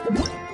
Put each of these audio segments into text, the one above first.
Flicker.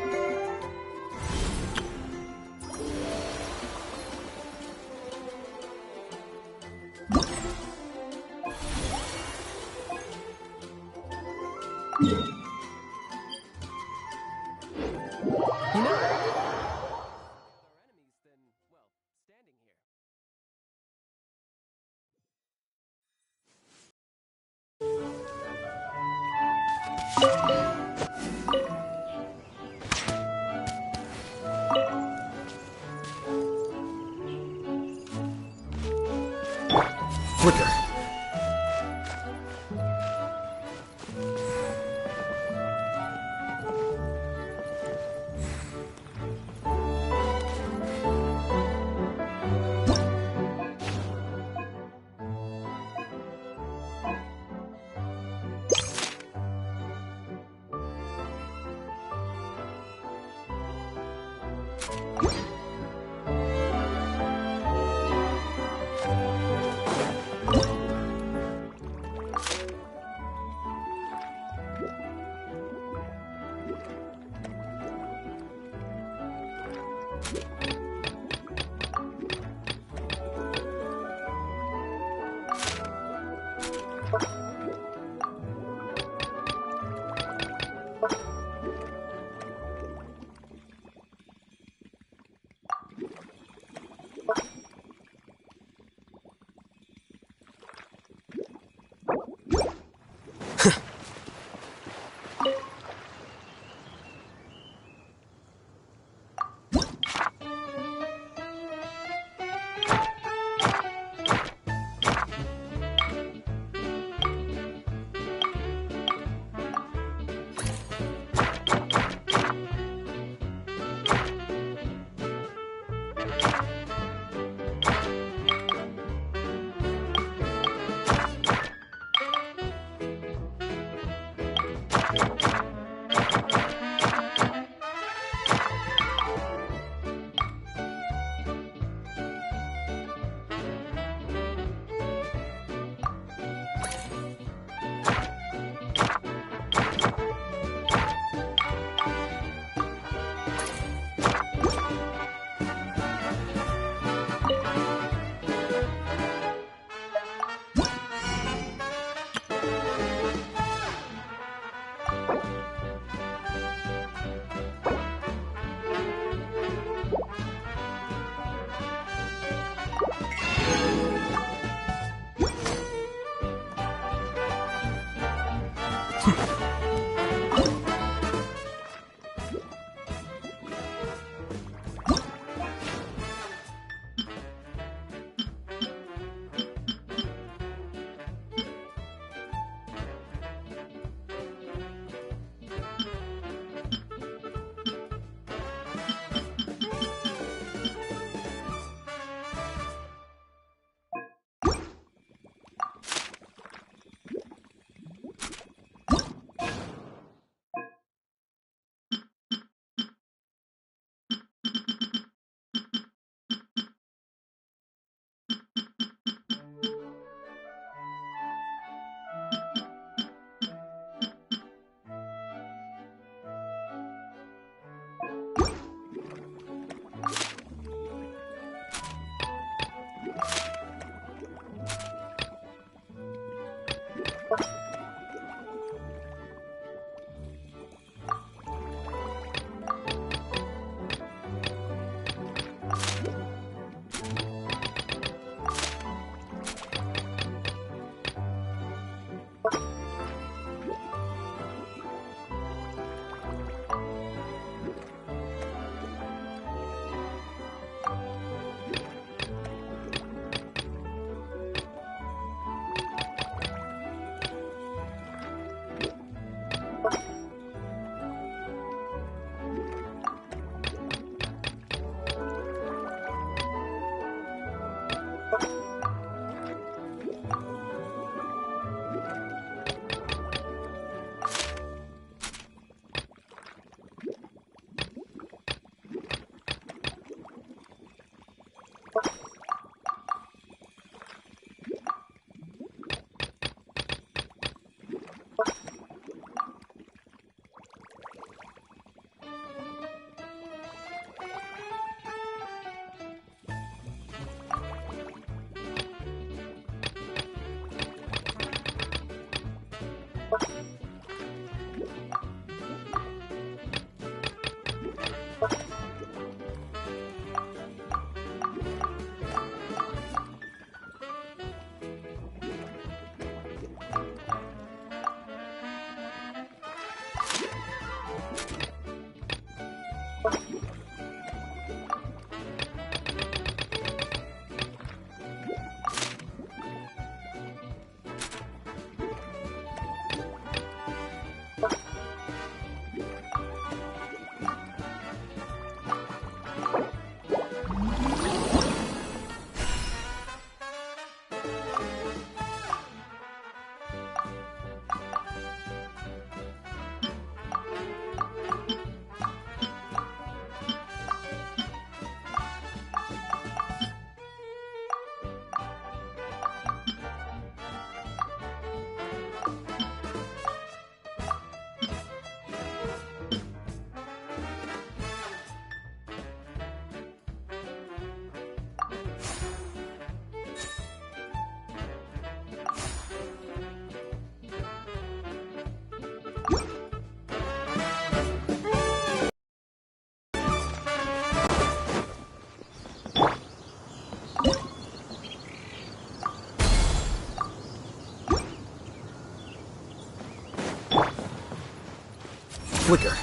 flicker.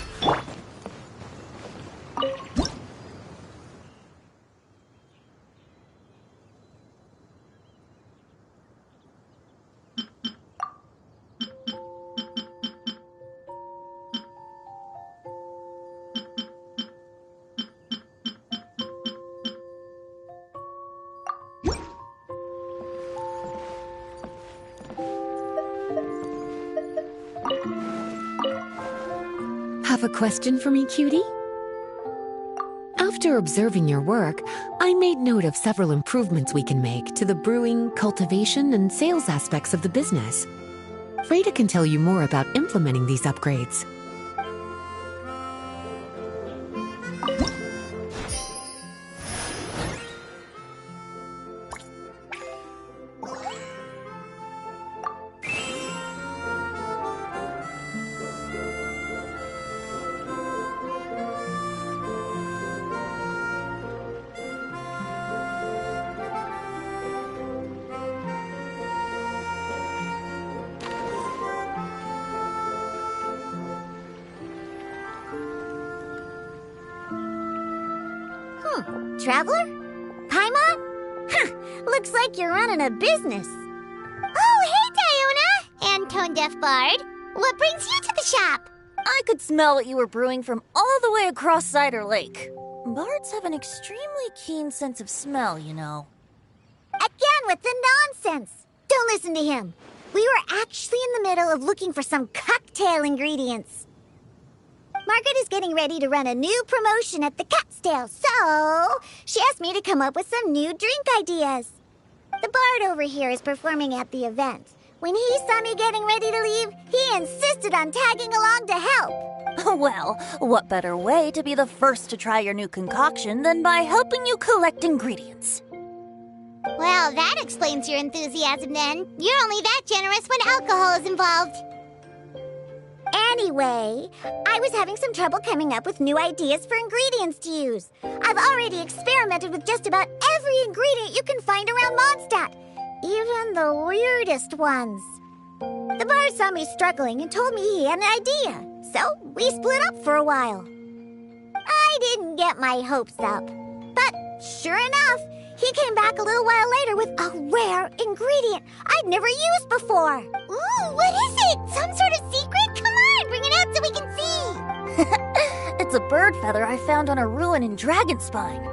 Have a question for me, cutie? After observing your work, I made note of several improvements we can make to the brewing, cultivation, and sales aspects of the business. Freda can tell you more about implementing these upgrades. Traveler? Paimon? Huh, looks like you're running a business. Oh, hey, Diona! And Tone Deaf Bard. What brings you to the shop? I could smell what you were brewing from all the way across Cider Lake. Bards have an extremely keen sense of smell, you know. Again with the nonsense. Don't listen to him. We were actually in the middle of looking for some cocktail ingredients. Margaret is getting ready to run a new promotion at the Cat's Tail, so she asked me to come up with some new drink ideas. The bard over here is performing at the event. When he saw me getting ready to leave, he insisted on tagging along to help. Well, what better way to be the first to try your new concoction than by helping you collect ingredients? Well, that explains your enthusiasm then. You're only that generous when alcohol is involved. Anyway, I was having some trouble coming up with new ideas for ingredients to use. I've already experimented with just about every ingredient you can find around Mondstadt, even the weirdest ones. The bar saw me struggling and told me he had an idea, so we split up for a while. I didn't get my hopes up, but sure enough, he came back a little while later with a rare ingredient I'd never used before. Ooh, what is it? Some sort of secret? Come on, bring it out so we can see. It's a bird feather I found on a ruin in Dragonspine.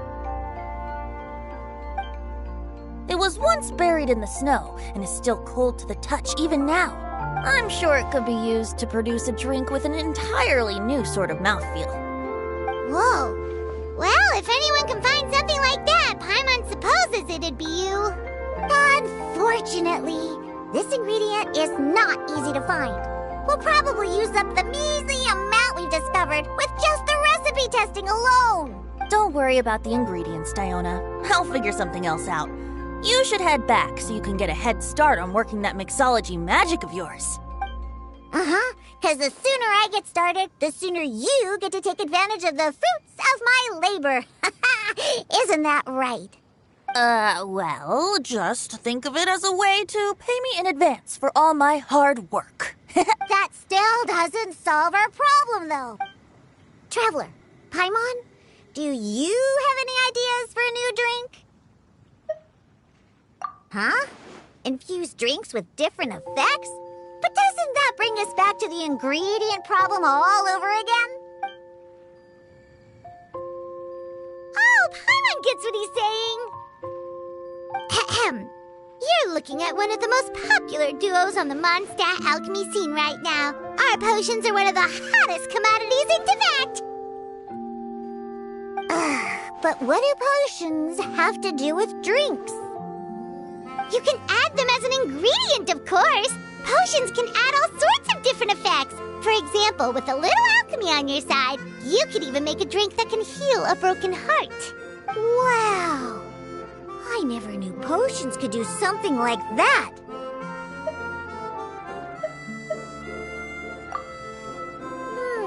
It was once buried in the snow and is still cold to the touch even now. I'm sure it could be used to produce a drink with an entirely new sort of mouthfeel. Whoa. Well, if anyone can find something like that, Paimon supposes it'd be you. Unfortunately, this ingredient is not easy to find. We'll probably use up the measly amount we've discovered with just the recipe testing alone. Don't worry about the ingredients, Diona. I'll figure something else out. You should head back so you can get a head start on working that mixology magic of yours. Because the sooner I get started, the sooner you get to take advantage of the fruits of my labor. Isn't that right? Well, just think of it as a way to pay me in advance for all my hard work. That still doesn't solve our problem, though. Traveler, Paimon, do you have any ideas for a new drink? Huh? Infused drinks with different effects? But doesn't that bring us back to the ingredient problem all over again? Oh, Paimon gets what he's saying. Ahem. You're looking at one of the most popular duos on the Mondstadt alchemy scene right now. Our potions are one of the hottest commodities in Teyvat. But what do potions have to do with drinks? You can add them as an ingredient, of course. Potions can add all sorts of different effects. For example, with a little alchemy on your side, you could even make a drink that can heal a broken heart. Wow! I never knew potions could do something like that.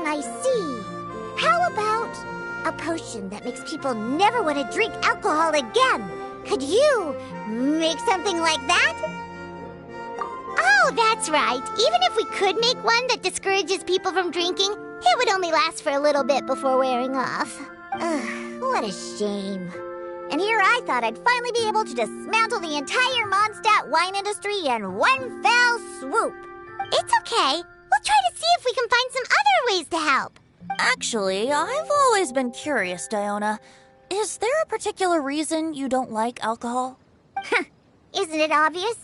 I see. How about a potion that makes people never want to drink alcohol again? Could you make something like that? Oh, that's right. Even if we could make one that discourages people from drinking, It would only last for a little bit before wearing off. Ugh, what a shame. And here I thought I'd finally be able to dismantle the entire Mondstadt wine industry in one fell swoop. It's okay. We'll try to see if we can find some other ways to help. Actually, I've always been curious, Diona. Is there a particular reason you don't like alcohol? Isn't it obvious?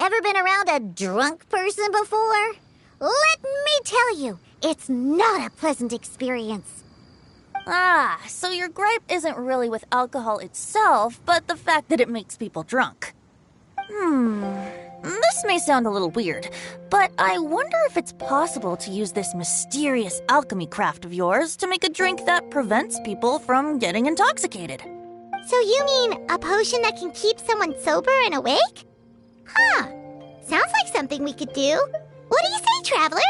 Ever been around a drunk person before? Let me tell you, it's not a pleasant experience. Ah, so your gripe isn't really with alcohol itself, but the fact that it makes people drunk. This may sound a little weird, but I wonder if it's possible to use this mysterious alchemy craft of yours to make a drink that prevents people from getting intoxicated. So you mean a potion that can keep someone sober and awake? Huh. Sounds like something we could do. What do you say, Traveler?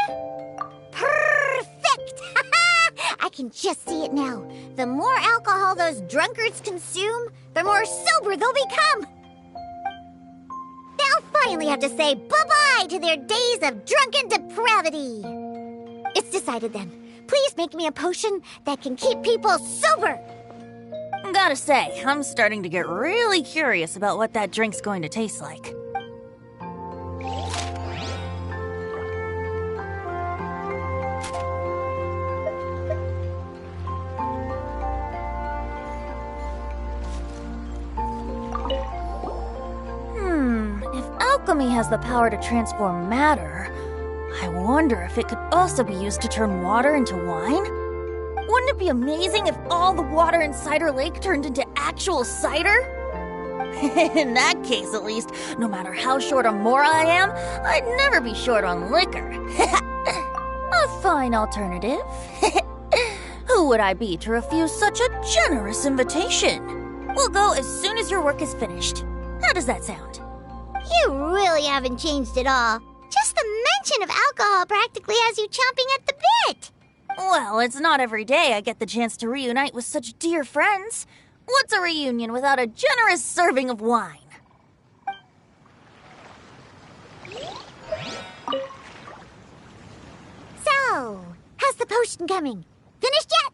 Perfect! I can just see it now. The more alcohol those drunkards consume, the more sober they'll become. They'll finally have to say bye-bye to their days of drunken depravity. It's decided then. Please make me a potion that can keep people sober. Gotta say, I'm starting to get really curious about what that drink's going to taste like. If alchemy has the power to transform matter, I wonder if it could also be used to turn water into wine? Wouldn't it be amazing if all the water in Cider Lake turned into actual cider? In that case, at least, no matter how short on Mora I am, I'd never be short on liquor. A fine alternative. Who would I be to refuse such a generous invitation? We'll go as soon as your work is finished. How does that sound? You really haven't changed at all. Just the mention of alcohol practically has you chomping at the bit. Well, it's not every day I get the chance to reunite with such dear friends. What's a reunion without a generous serving of wine? So, how's the potion coming? Finished yet?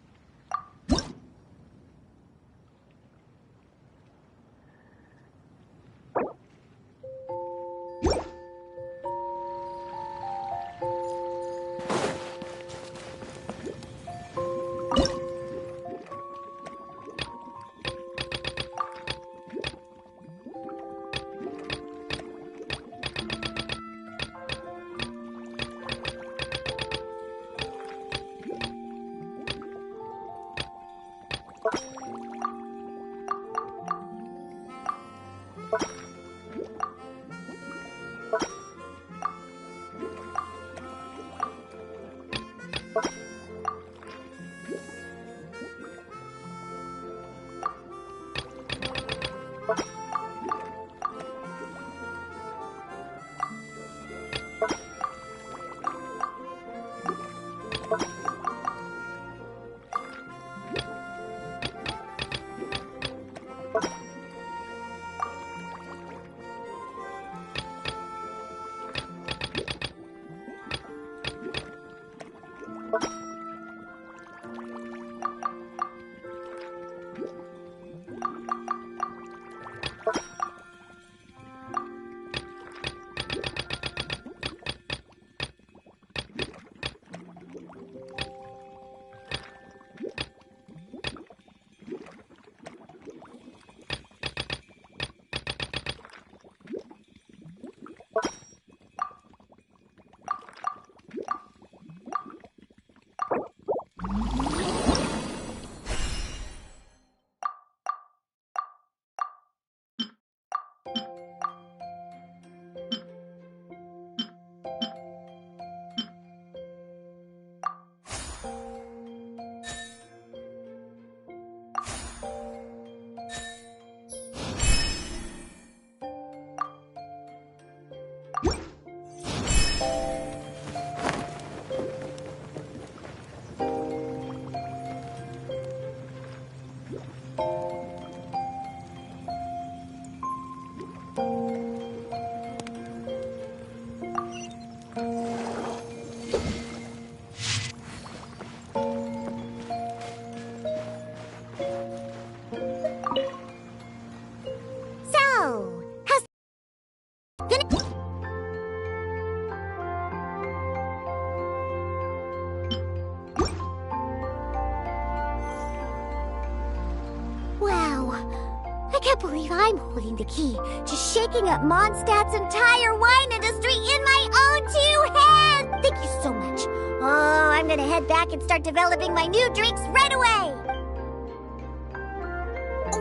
can't believe I'm holding the key to shaking up Mondstadt's entire wine industry in my own two hands! Thank you so much. Oh, I'm gonna head back and start developing my new drinks right away!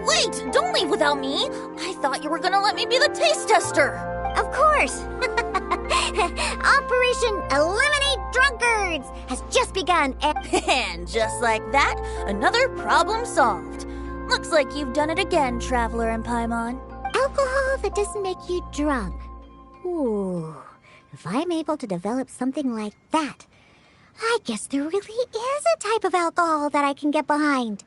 Wait, don't leave without me. I thought you were gonna let me be the taste tester. Of course! Operation Eliminate Drunkards has just begun And just like that, another problem solved. Looks like you've done it again, Traveler and Paimon. Alcohol that doesn't make you drunk. Ooh, if I'm able to develop something like that, I guess there really is a type of alcohol that I can get behind.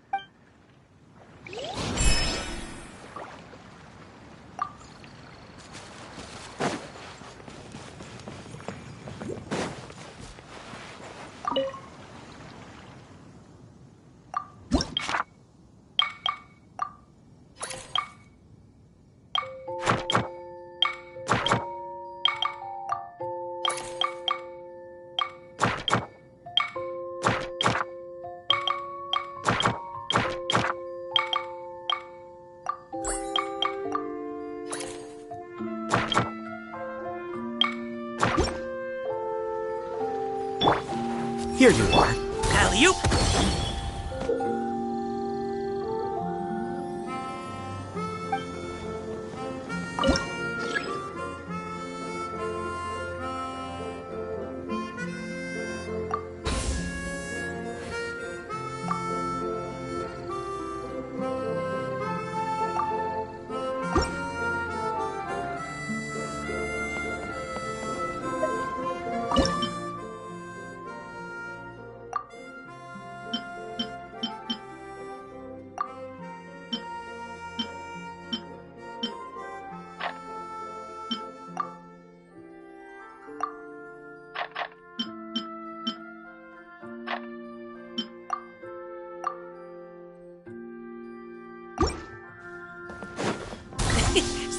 Here you are. Alley-oop!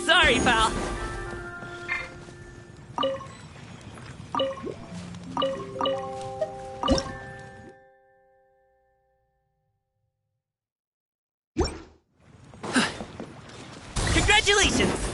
Sorry, pal. Congratulations!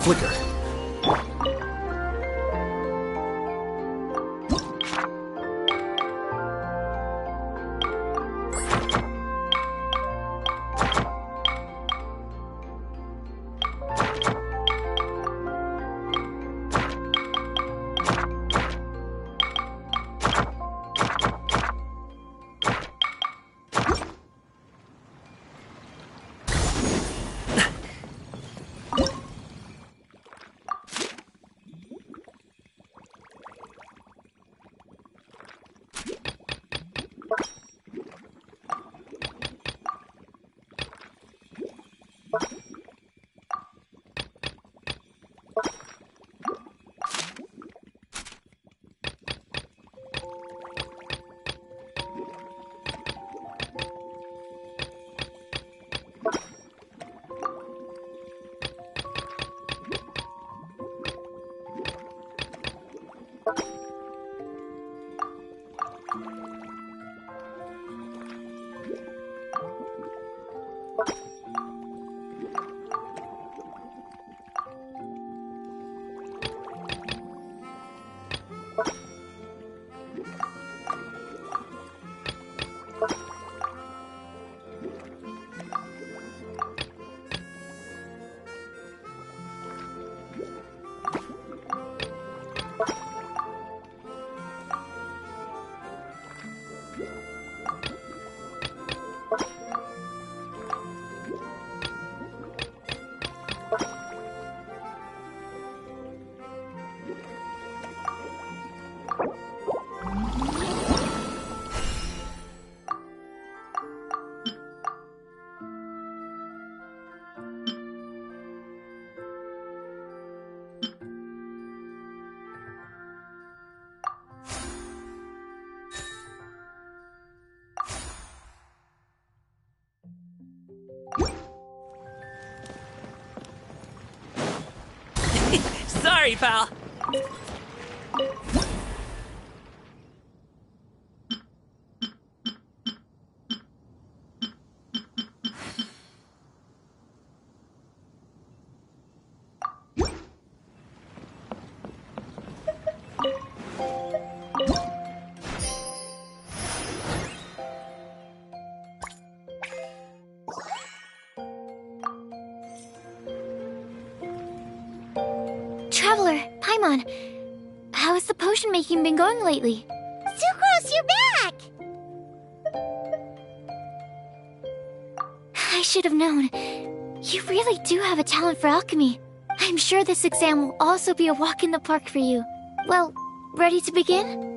Flicker. Sorry, pal. Traveler, Paimon, how has the potion making been going lately? Sucrose, you're back! I should have known. You really do have a talent for alchemy. I'm sure this exam will also be a walk in the park for you. Well, ready to begin?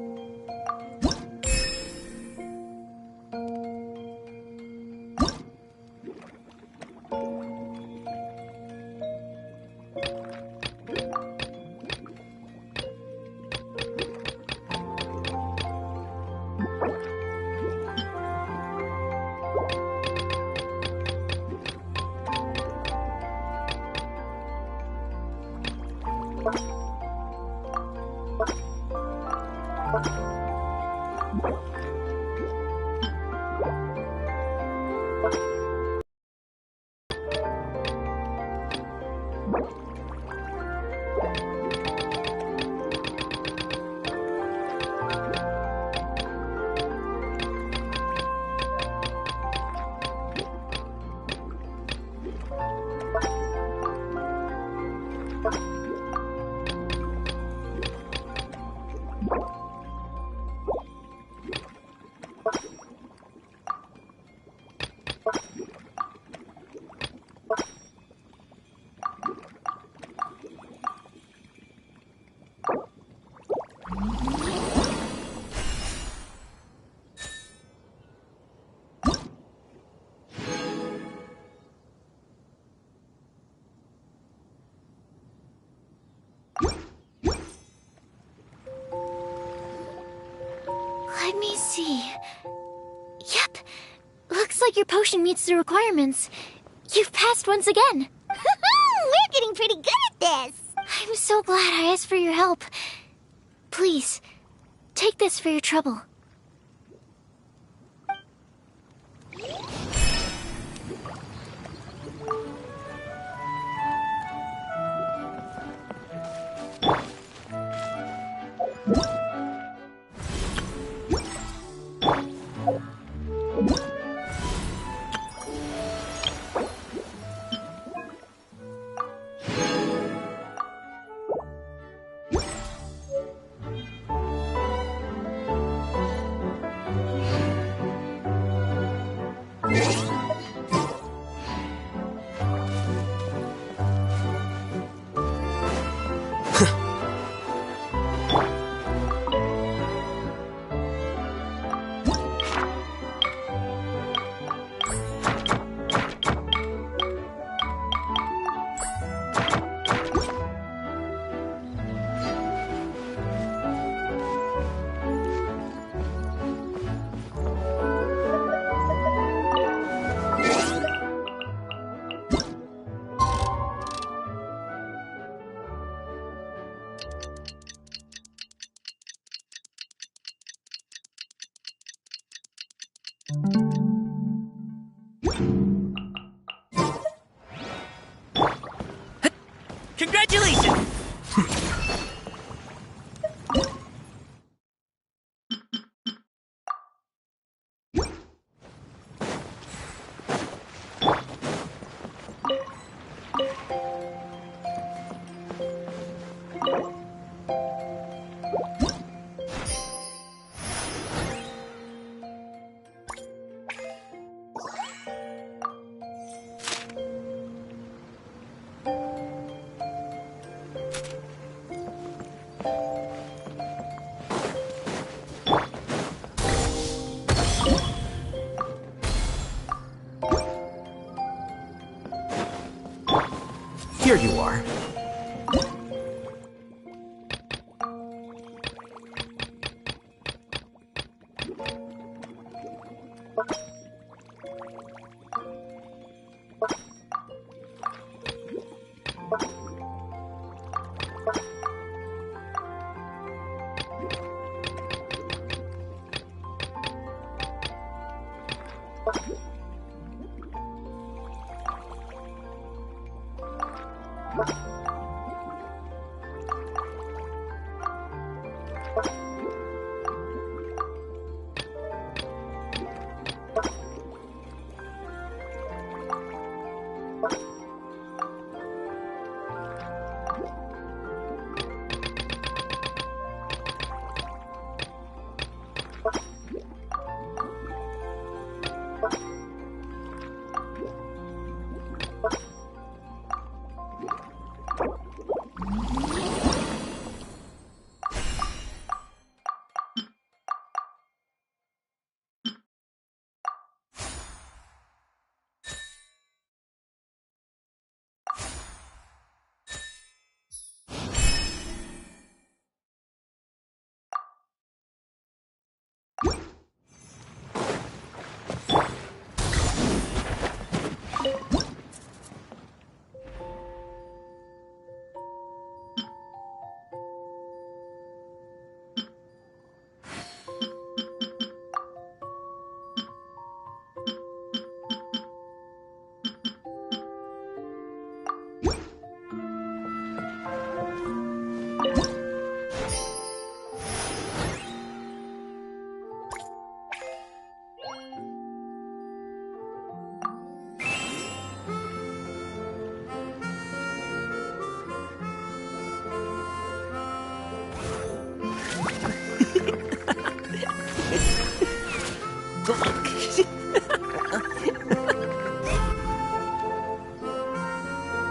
Let me see. Yep. Looks like your potion meets the requirements. You've passed once again. We're getting pretty good at this! I'm so glad I asked for your help. Please, take this for your trouble. Congratulations! Here you are.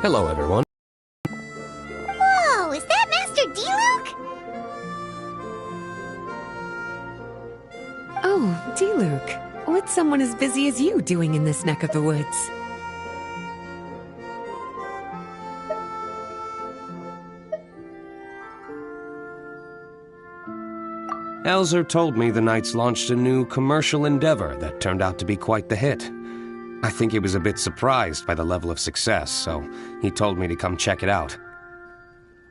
Hello, everyone. Whoa, is that Master D-Luke? Oh, D-Luke. What's someone as busy as you doing in this neck of the woods? Elzer told me the Knights launched a new commercial endeavor that turned out to be quite the hit. I think he was a bit surprised by the level of success, so he told me to come check it out.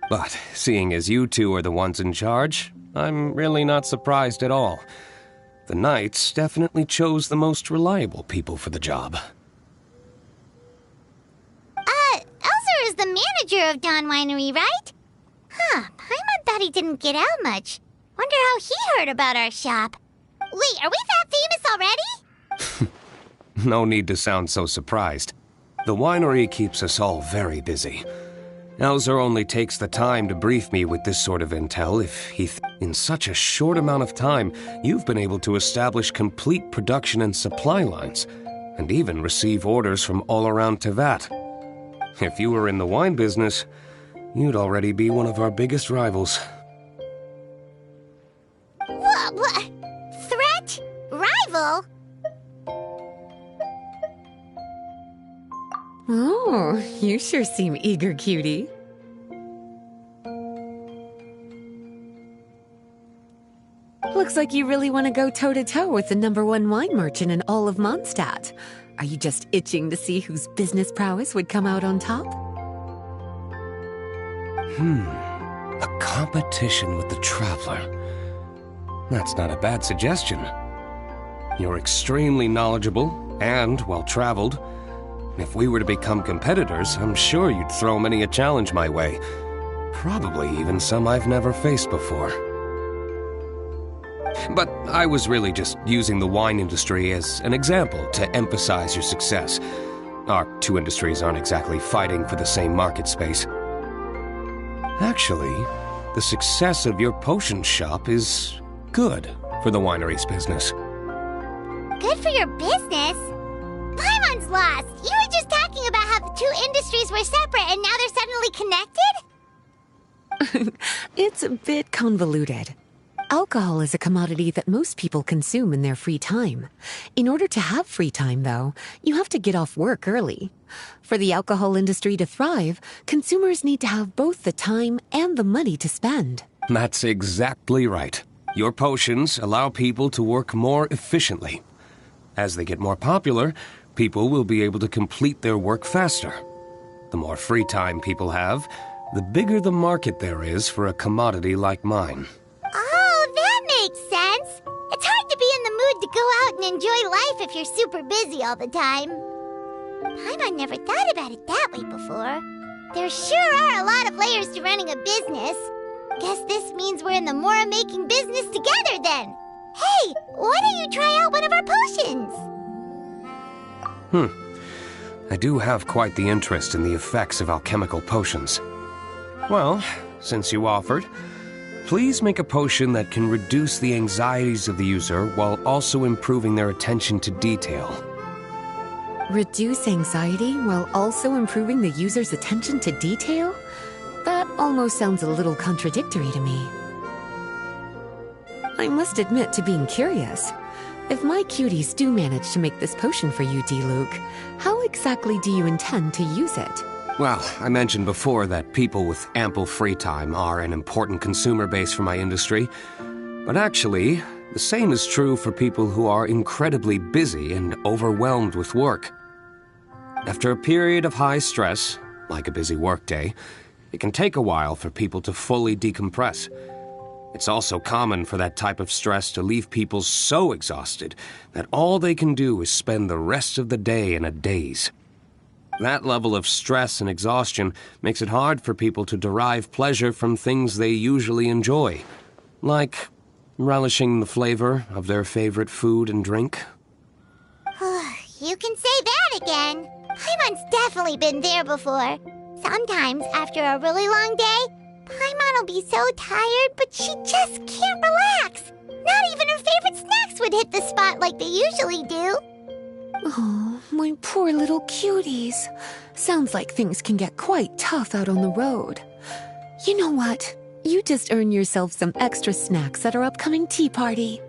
But seeing as you two are the ones in charge, I'm really not surprised at all. The Knights definitely chose the most reliable people for the job. Elzer is the manager of Dawn Winery, right? Huh, Paimon thought he didn't get out much. Wonder how he heard about our shop. Wait, are we that famous already? No need to sound so surprised. The winery keeps us all very busy. Elzer only takes the time to brief me with this sort of intel if he in such a short amount of time, you've been able to establish complete production and supply lines, and even receive orders from all around Teyvat. If you were in the wine business, you'd already be one of our biggest rivals. What? Threat? Rival? Oh, you sure seem eager, cutie. Looks like you really want to go toe-to-toe with the #1 wine merchant in all of Mondstadt. Are you just itching to see whose business prowess would come out on top? A competition with the Traveler. That's not a bad suggestion. You're extremely knowledgeable and well-traveled. If we were to become competitors, I'm sure you'd throw many a challenge my way. Probably even some I've never faced before. But I was really just using the wine industry as an example to emphasize your success. Our two industries aren't exactly fighting for the same market space. Actually, the success of your potion shop is good for the winery's business. Good for your business? Paimon's lost! You were just talking about how the two industries were separate and now they're suddenly connected? It's a bit convoluted. Alcohol is a commodity that most people consume in their free time. In order to have free time, though, you have to get off work early. For the alcohol industry to thrive, consumers need to have both the time and the money to spend. That's exactly right. Your potions allow people to work more efficiently. As they get more popular, people will be able to complete their work faster. The more free time people have, the bigger the market there is for a commodity like mine. Oh, that makes sense. It's hard to be in the mood to go out and enjoy life if you're super busy all the time. Paimon never thought about it that way before. There sure are a lot of layers to running a business. Guess this means we're in the Mora-making business together then. Hey, why don't you try out one of our potions? I do have quite the interest in the effects of alchemical potions. Well, since you offered, please make a potion that can reduce the anxieties of the user while also improving their attention to detail. Reduce anxiety while also improving the user's attention to detail? That almost sounds a little contradictory to me. I must admit to being curious. If my cuties do manage to make this potion for you, D-Luke, how exactly do you intend to use it? Well, I mentioned before that people with ample free time are an important consumer base for my industry. But actually, the same is true for people who are incredibly busy and overwhelmed with work. After a period of high stress, like a busy workday, it can take a while for people to fully decompress. It's also common for that type of stress to leave people so exhausted that all they can do is spend the rest of the day in a daze. That level of stress and exhaustion makes it hard for people to derive pleasure from things they usually enjoy, like relishing the flavor of their favorite food and drink. You can say that again. Paimon's definitely been there before. Sometimes, after a really long day, Paimon will be so tired, but she just can't relax. Not even her favorite snacks would hit the spot like they usually do. Oh, my poor little cuties. Sounds like things can get quite tough out on the road. You know what? You just earn yourself some extra snacks at our upcoming tea party.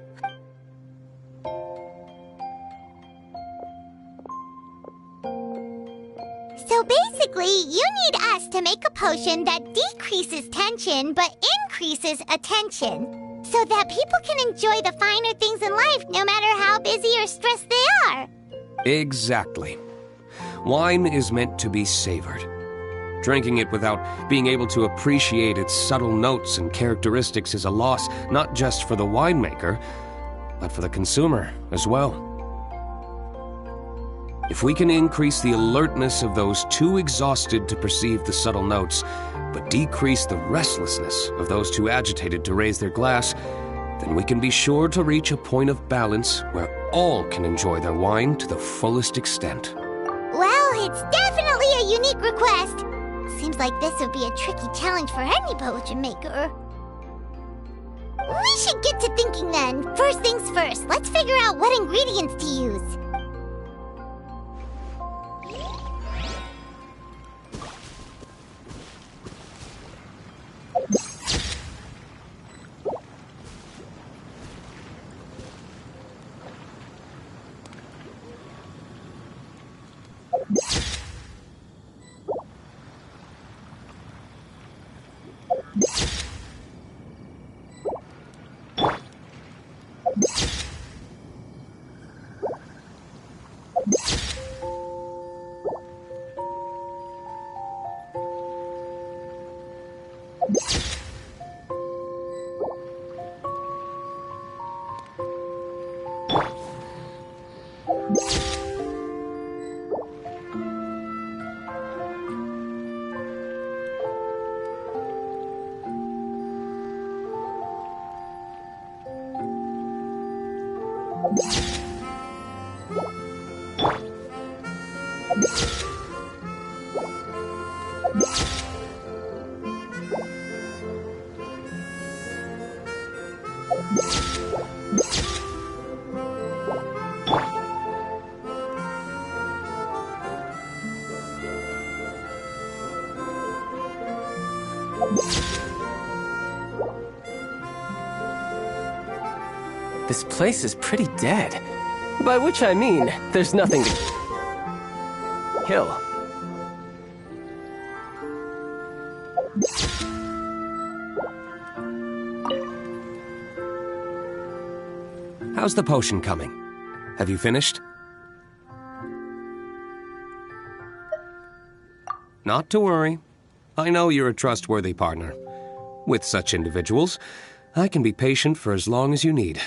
So basically, you need us to make a potion that decreases tension but increases attention, so that people can enjoy the finer things in life no matter how busy or stressed they are. Exactly. Wine is meant to be savored. Drinking it without being able to appreciate its subtle notes and characteristics is a loss not just for the winemaker, but for the consumer as well. If we can increase the alertness of those too exhausted to perceive the subtle notes, but decrease the restlessness of those too agitated to raise their glass, then we can be sure to reach a point of balance where all can enjoy their wine to the fullest extent. Well, it's definitely a unique request. Seems like this would be a tricky challenge for any potion maker. We should get to thinking then. First things first, let's figure out what ingredients to use. This place is pretty dead. By which I mean, there's nothing to kill. How's the potion coming? Have you finished? Not to worry. I know you're a trustworthy partner. With such individuals, I can be patient for as long as you need.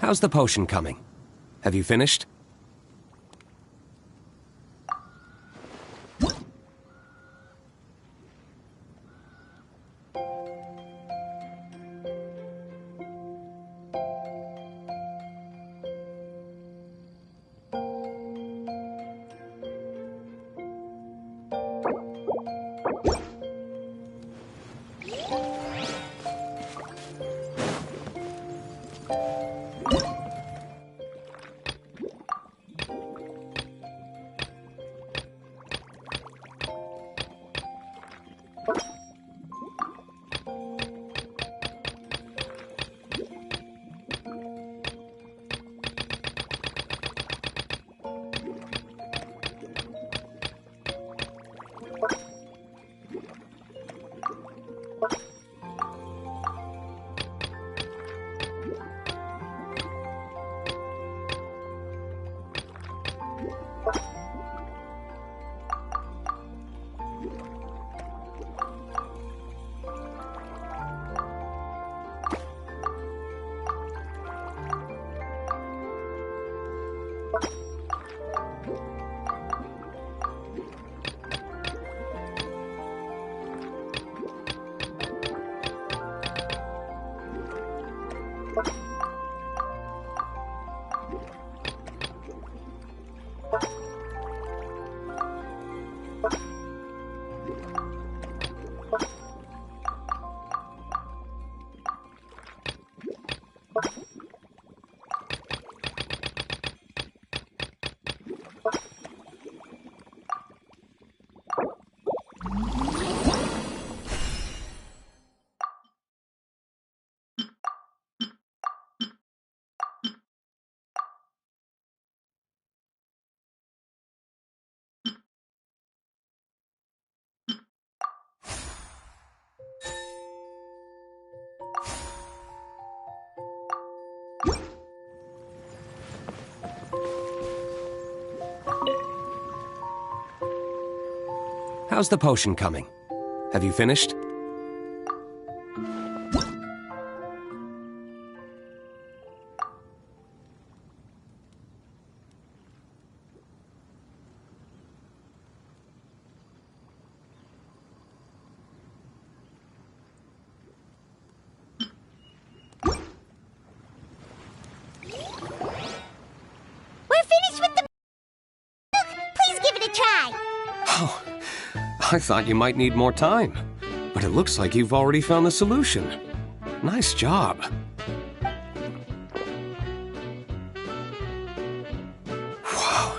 How's the potion coming? Have you finished? How's the potion coming? Have you finished? We're finished with the milk. Please give it a try. Oh, I thought you might need more time, but it looks like you've already found the solution. Nice job. Wow,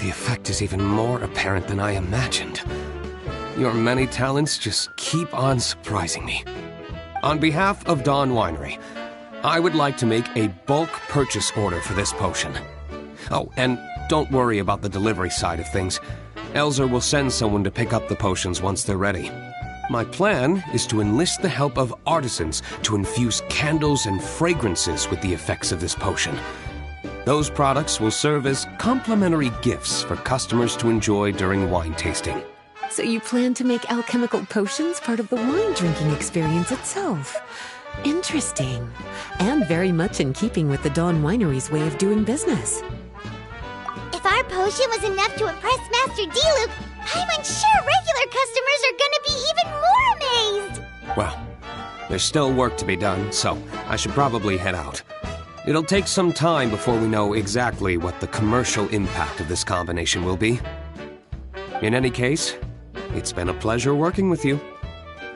the effect is even more apparent than I imagined. Your many talents just keep on surprising me. On behalf of Dawn Winery, I would like to make a bulk purchase order for this potion. Oh, and don't worry about the delivery side of things. Elzer will send someone to pick up the potions once they're ready. My plan is to enlist the help of artisans to infuse candles and fragrances with the effects of this potion. Those products will serve as complimentary gifts for customers to enjoy during wine tasting. So you plan to make alchemical potions part of the wine drinking experience itself. Interesting. And very much in keeping with the Dawn Winery's way of doing business. If our potion was enough to impress Master D-Luke, I'm unsure regular customers are gonna be even more amazed! Well, there's still work to be done, so I should probably head out. It'll take some time before we know exactly what the commercial impact of this combination will be. In any case, it's been a pleasure working with you.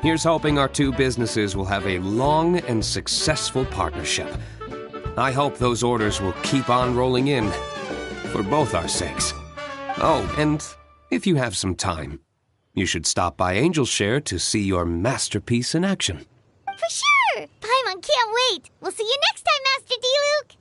Here's hoping our two businesses will have a long and successful partnership. I hope those orders will keep on rolling in, for both our sakes. Oh, and if you have some time, you should stop by Angel's Share to see your masterpiece in action. For sure! Paimon can't wait! We'll see you next time, Master D-Luke!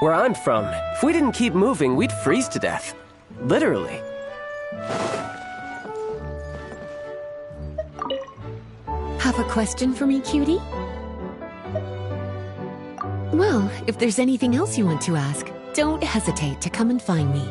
Where I'm from, if we didn't keep moving, we'd freeze to death. Literally. Have a question for me, cutie? Well, if there's anything else you want to ask, don't hesitate to come and find me.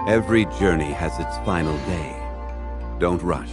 Every journey has its final day. Don't rush.